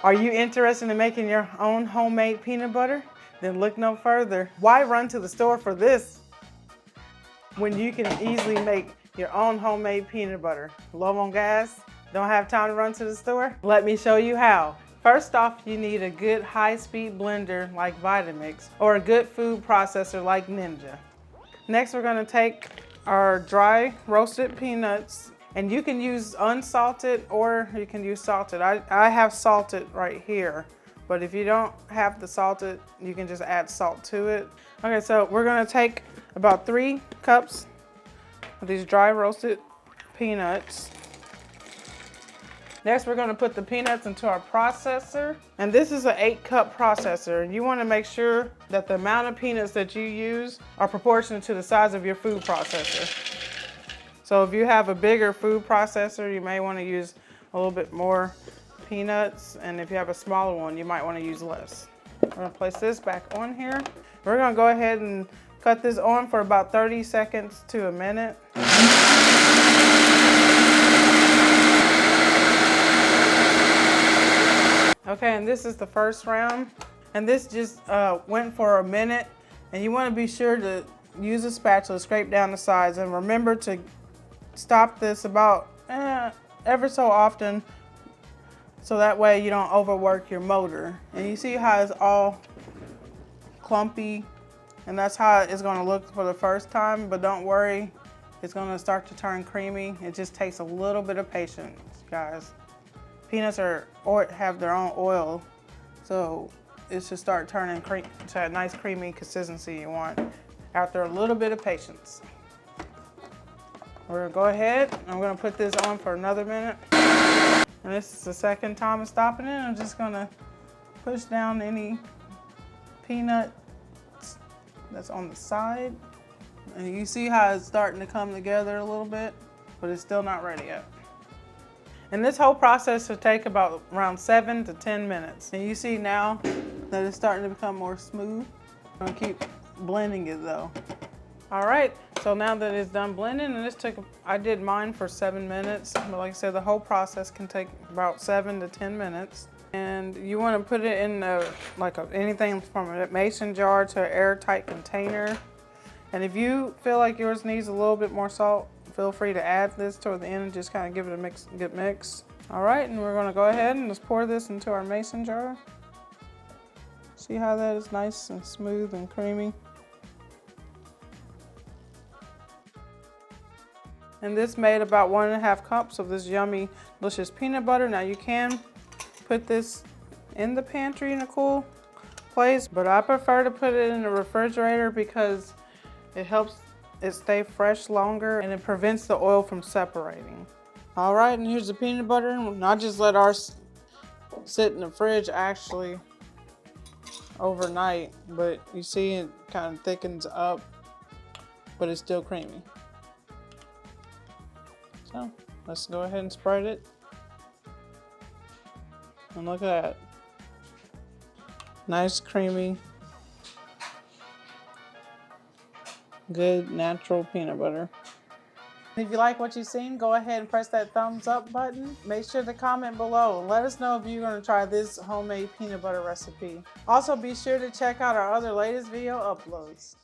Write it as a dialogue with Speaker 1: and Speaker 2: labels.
Speaker 1: Are you interested in making your own homemade peanut butter? Then look no further. Why run to the store for this when you can easily make your own homemade peanut butter? Low on gas? Don't have time to run to the store? Let me show you how. First off, you need a good high-speed blender like Vitamix or a good food processor like Ninja. Next, we're gonna take our dry roasted peanuts, and you can use unsalted or you can use salted. I have salted right here, but if you don't have the salted, you can just add salt to it. Okay, so we're gonna take about 3 cups of these dry roasted peanuts. Next, we're gonna put the peanuts into our processor. And this is an 8-cup processor. You wanna make sure that the amount of peanuts that you use are proportionate to the size of your food processor. So if you have a bigger food processor, you may wanna use a little bit more peanuts. And if you have a smaller one, you might wanna use less. We're gonna place this back on here. We're gonna go ahead and cut this on for about 30 seconds to a minute. Okay, and this is the first round. And this just went for a minute. And you wanna be sure to use a spatula, scrape down the sides, and remember to stop this about ever so often, so that way you don't overwork your motor. And you see how it's all clumpy, and that's how it's gonna look for the first time, but don't worry, it's gonna start to turn creamy. It just takes a little bit of patience, guys. Peanuts have their own oil, so it should start turning to that nice creamy consistency you want after a little bit of patience. We're gonna go ahead, I'm gonna put this on for another minute. And this is the second time I'm stopping it. I'm just gonna push down any peanut that's on the side. And you see how it's starting to come together a little bit, but it's still not ready yet. And this whole process should take about around 7 to 10 minutes. And you see now that it's starting to become more smooth. I'm gonna keep blending it though. All right, so now that it's done blending, and I did mine for 7 minutes, but like I said, the whole process can take about 7 to 10 minutes. And you wanna put it in anything from a mason jar to an airtight container. And if you feel like yours needs a little bit more salt, feel free to add this toward the end and just kind of give it a good mix. All right, and we're gonna go ahead and just pour this into our mason jar. See how that is nice and smooth and creamy? And this made about 1.5 cups of this yummy, delicious peanut butter. Now you can put this in the pantry in a cool place, but I prefer to put it in the refrigerator because it helps it stay fresh longer and it prevents the oil from separating. All right, and here's the peanut butter. And I just let ours sit in the fridge actually overnight, but you see it kind of thickens up, but it's still creamy. So let's go ahead and spread it. And look at that. Nice, creamy, good natural peanut butter. If you like what you've seen, go ahead and press that thumbs up button. Make sure to comment below and let us know if you're going to try this homemade peanut butter recipe. Also, be sure to check out our other latest video uploads.